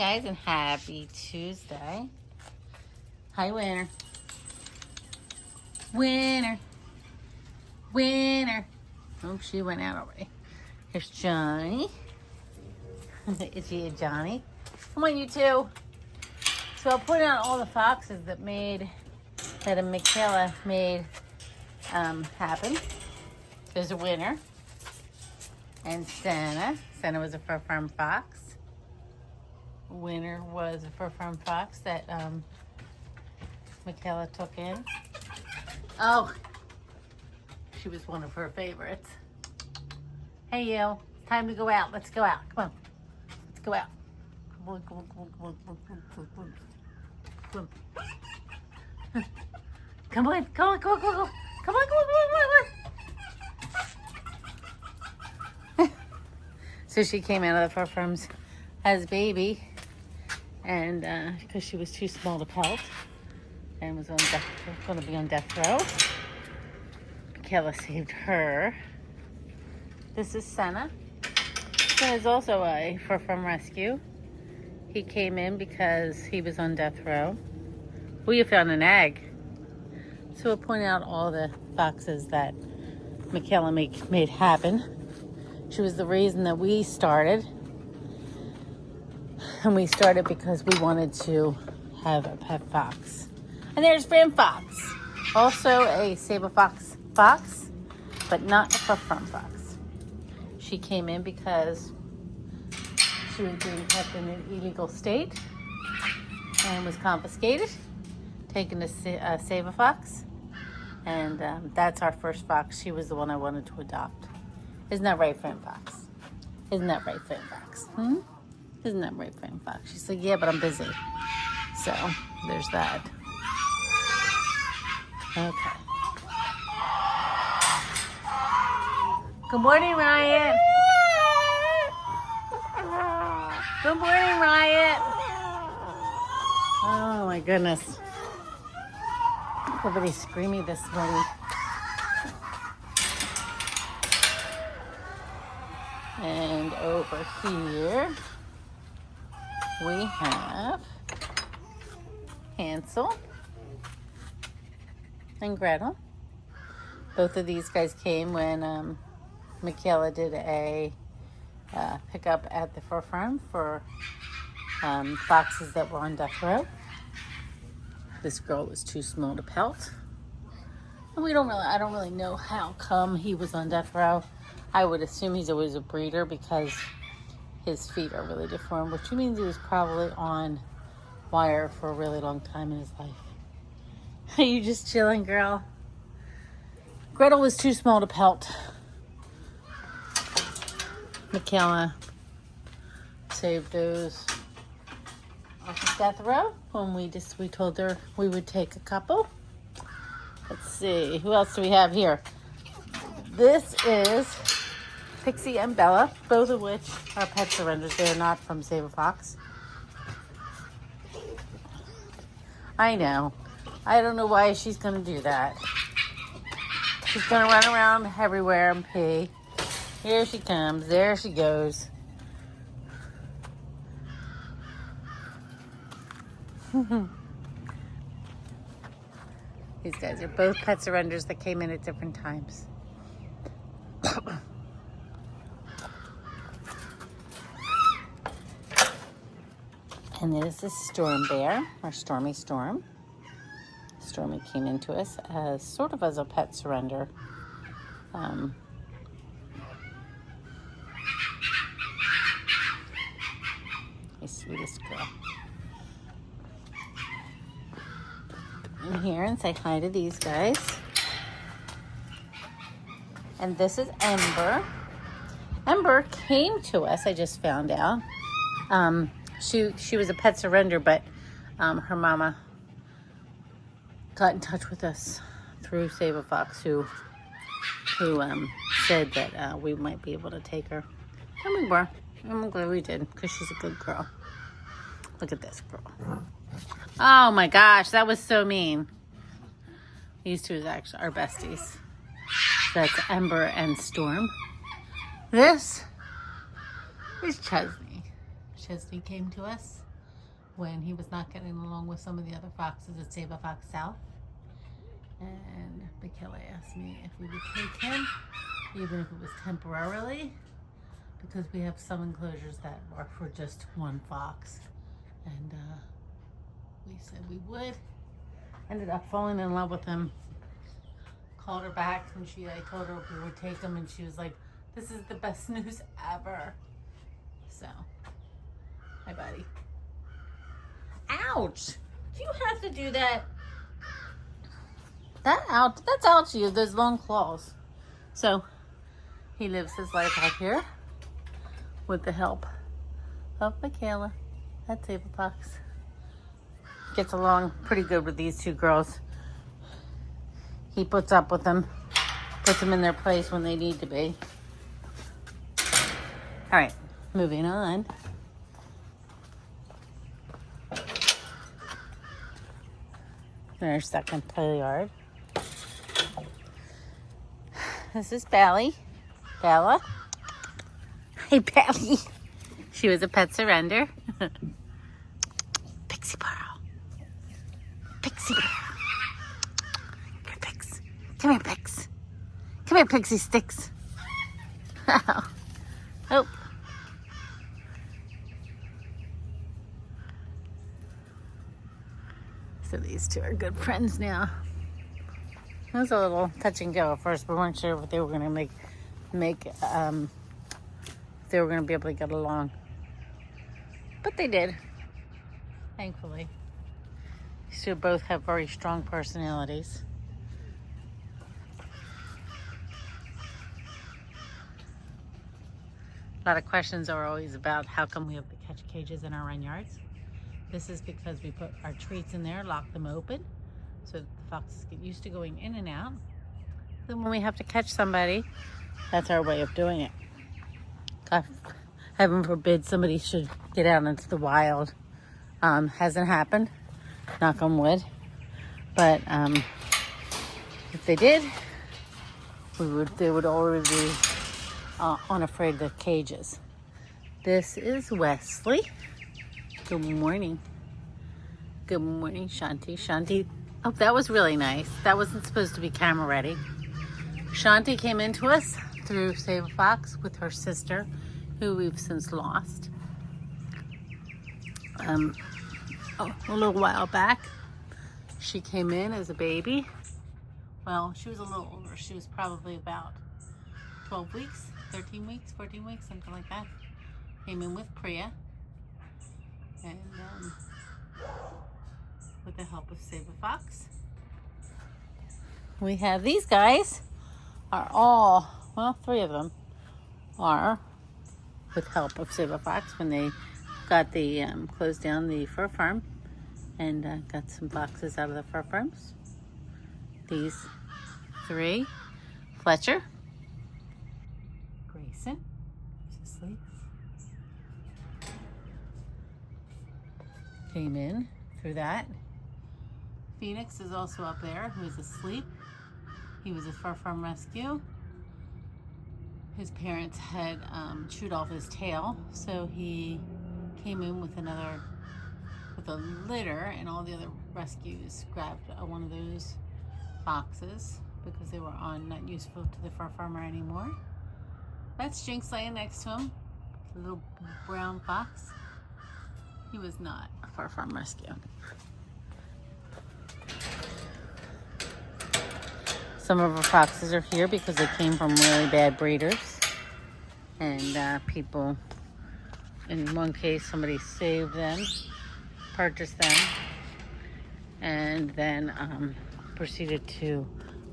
Guys, and happy Tuesday. Hi, Winner. Winner. Winner. Oh, she went out already. Here's Johnny. Is he a Johnny? Come on, you two. So I'll point out all the foxes that Michaela made happen. There's a Winner. And Santa. Santa was a fur farm fox. Winner was a fur farm fox that Michaela took in. Oh, she was one of her favorites. Hey, you. It's time to go out. Let's go out. Come on. Let's go out. Come on, come on, come on, come on, come on, come on, come on. Come on, come on, come on, come on, come on, come on, come on, come on. So she came out of the fur farms as a baby, and because she was too small to pelt and was going to be on death row, Michaela saved her. This is Senna. Senna is also a fur farm rescue. He came in because he was on death row. We found an egg. So we'll point out all the foxes that Michaela made happen. She was the reason that we started. And we started because we wanted to have a pet fox. And there's Fran Fox. Also a Saveafox fox, but not a fur farm fox. She came in because she was being kept in an illegal state and was confiscated, taken to Saveafox. And that's our first fox. She was the one I wanted to adopt. Isn't that right, Fran Fox? Isn't that right, Fran Fox? Isn't that right, Fran Fox? She's like, yeah, but I'm busy. So there's that. Okay. Good morning, Ryan. Good morning, Ryan. Oh my goodness. Everybody's screaming this morning. And over here, we have Hansel and Gretel. Both of these guys came when Michaela did a pickup at the fur farm for foxes that were on death row. This girl was too small to pelt. And I don't really know how come he was on death row. I would assume he's always a breeder because his feet are really deformed, which means he was probably on wire for a really long time in his life. Are you just chilling, girl? Gretel was too small to pelt. Michaela saved those off of death row when we told her we would take a couple. Let's see, who else do we have here? This is Pixie and Bella, both of which are pet surrenders. They are not from Saveafox. I know. I don't know why she's going to do that. She's going to run around everywhere and pee. Here she comes. There she goes. These guys are both pet surrenders that came in at different times. And this is Storm Bear, or Stormy Storm. Stormy came into us as sort of as a pet surrender. My sweetest girl. In here and say hi to these guys. And this is Ember. Ember came to us, I just found out. She was a pet surrender, but her mama got in touch with us through Saveafox, who said that we might be able to take her. And we were. I'm glad we did, because she's a good girl. Look at this girl. Oh my gosh, that was so mean. These two is actually our besties. That's Ember and Storm. This is Chesney. Chesney came to us. when he was not getting along with some of the other foxes at Saveafox South. And Michaela asked me if we would take him, even if it was temporarily, because we have some enclosures that are for just one fox. And we said we would. Ended up falling in love with him. Called her back and I told her we would take him, and she was like, "This is the best news ever." So, hi buddy. Ouch! Do you have to do that? That's out to you, those long claws. So, he lives his life out here with the help of Michaela at Saveafox. Gets along pretty good with these two girls. He puts up with them, puts them in their place when they need to be. All right, moving on. Their second play yard. This is Bally. Bella. Hey, Bally. She was a pet surrender. Pixie Pearl. Pixie Pearl. Come here, Pix. Come here, Pix. Come here, Pixie Sticks. Oh. So these two are good friends now. It was a little touch and go at first. We weren't sure if they were going to make if they were going to be able to get along. But they did, thankfully. These two both have very strong personalities. A lot of questions are always about how come we have the catch cages in our run yards. This is because we put our treats in there, lock them open, so the foxes get used to going in and out. Then when we have to catch somebody, that's our way of doing it. God, heaven forbid somebody should get out into the wild. Hasn't happened, knock on wood. But if they did, they would already be unafraid of the cages. This is Wesley. Good morning. Good morning, Shanti. Shanti, oh, that was really nice. That wasn't supposed to be camera ready. Shanti came into us through Saveafox with her sister, who we've since lost. A little while back, she came in as a baby. Well, she was a little older. She was probably about 12 weeks, 13 weeks, 14 weeks, something like that. Came in with Priya. And with the help of Saveafox. We have these guys are all, well, 3 of them are with help of Saveafox when they got the, closed down the fur farm and got some foxes out of the fur farms. These 3, Fletcher, Grayson, who's asleep, came in through that. Phoenix is also up there, who is asleep. He was a fur farm rescue. His parents had chewed off his tail, so he came in with a litter, and all the other rescues grabbed one of those boxes because they were not useful to the fur farmer anymore. That's Jinx laying next to him, the little brown fox. He was not a fur farm rescue. Some of our foxes are here because they came from really bad breeders. And people, in one case, somebody saved them, purchased them, and then proceeded to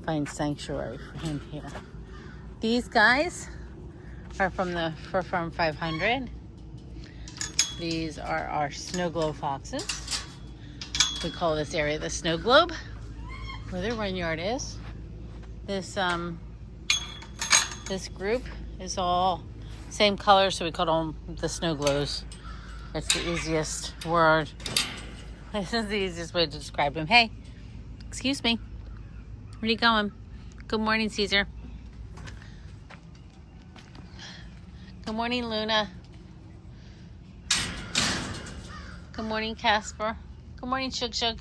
find sanctuary for him here. These guys are from the Fur Farm 500. These are our snow globe foxes. We call this area the snow globe, where their run yard is. This group is all same color, so we call them the snow globes. That's the easiest word. This is the easiest way to describe them. Hey, excuse me. Where are you going? Good morning, Caesar. Good morning, Luna. Good morning, Casper. Good morning, Shug. Good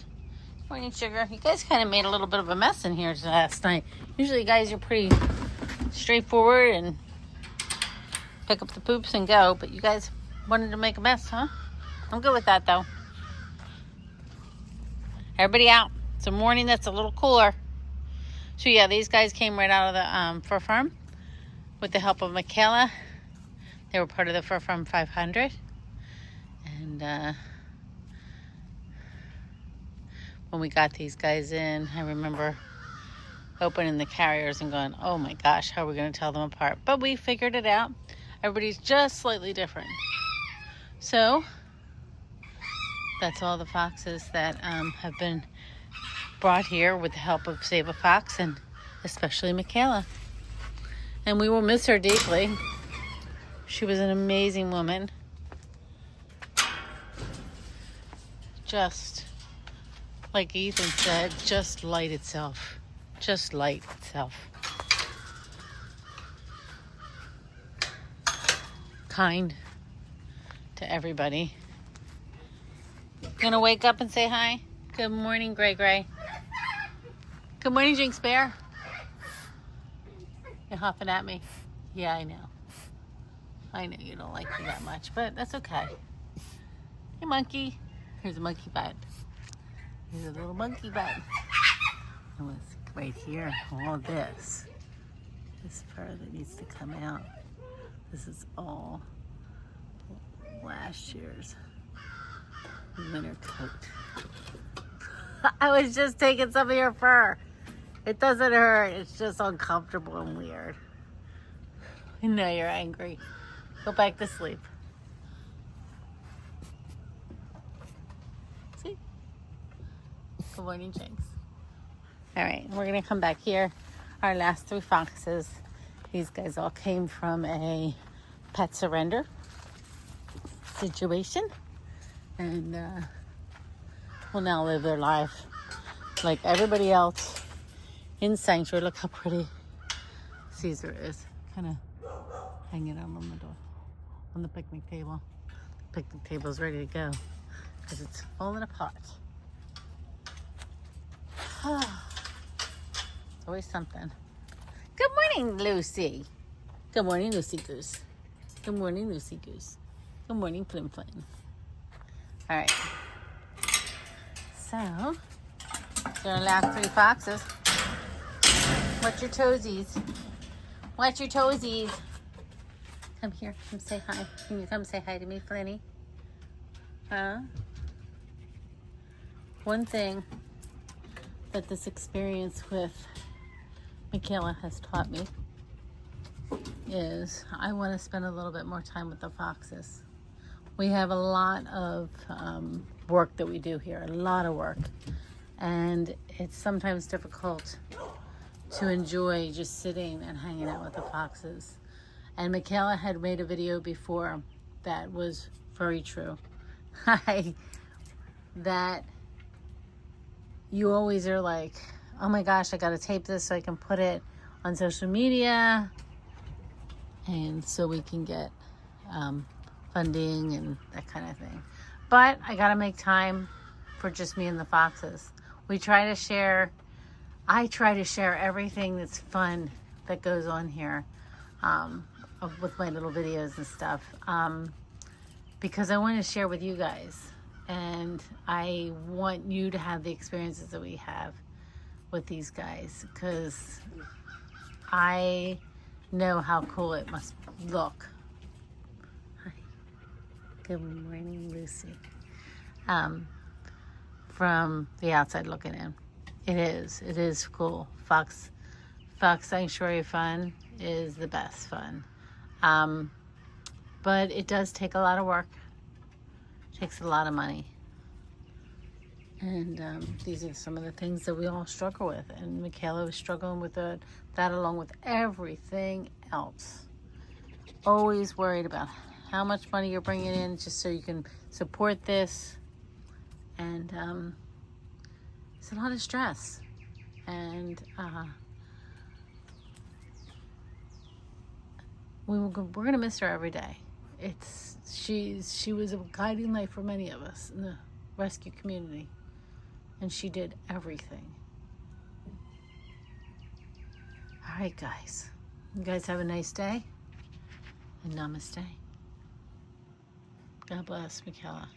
morning, Sugar. You guys kind of made a little bit of a mess in here last night. Usually you guys are pretty straightforward and pick up the poops and go, but you guys wanted to make a mess, huh? I'm good with that, though. Everybody out. It's a morning that's a little cooler. So yeah, these guys came right out of the fur farm with the help of Michaela. They were part of the Fur Farm 500. And when we got these guys in, I remember opening the carriers and going, oh my gosh, how are we going to tell them apart? But we figured it out. Everybody's just slightly different. So that's all the foxes that have been brought here with the help of Saveafox and especially Michaela. And we will miss her deeply. She was an amazing woman. Just like Ethan said, just light itself. Just light itself. Kind to everybody. Gonna wake up and say hi? Good morning, Gray. Good morning, Jinx Bear. You're huffing at me. Yeah, I know. I know you don't like me that much, but that's okay. Hey, monkey. Here's a monkey butt. Here's a little monkey butt. And let's right here, all this fur that needs to come out. This is all last year's winter coat. I was just taking some of your fur. It doesn't hurt. It's just uncomfortable and weird. I know you're angry. Go back to sleep. See? Good morning, Jinx. All right, we're going to come back here. Our last 3 foxes. These guys all came from a pet surrender situation. And will now live their life like everybody else in sanctuary. Look how pretty Caesar is. Kind of hanging out on the door, on the picnic table. The picnic table's ready to go because it's falling apart. It's always something. Good morning, Lucy. Good morning, Lucy Goose. Good morning, Lucy Goose. Good morning, Flim Flim. All right. So, there are last 3 foxes. Watch your toesies. Watch your toesies. Come here. Come say hi. Can you come say hi to me, Flinny? Huh? One thing that this experience with Michaela has taught me is I want to spend a little bit more time with the foxes. We have a lot of work that we do here, a lot of work. And it's sometimes difficult to enjoy just sitting and hanging out with the foxes. And Michaela had made a video before that was very true. That you always are like, oh my gosh, I got to tape this so I can put it on social media. And so we can get funding and that kind of thing. But I got to make time for just me and the foxes. I try to share everything that's fun that goes on here with my little videos and stuff because I want to share with you guys, and I want you to have the experiences that we have with these guys because I know how cool it must look. Hi. Good morning, Lucy. From the outside looking in. It is cool. Fox Sanctuary fun is the best fun. But it does take a lot of work. It takes a lot of money. And these are some of the things that we all struggle with. And Michaela was struggling with that along with everything else. Always worried about how much money you're bringing in just so you can support this. And it's a lot of stress. And we're going to miss her every day. she was a guiding light for many of us in the rescue community, and she did everything. All right, guys. You guys have a nice day, and namaste. God bless, Michaela.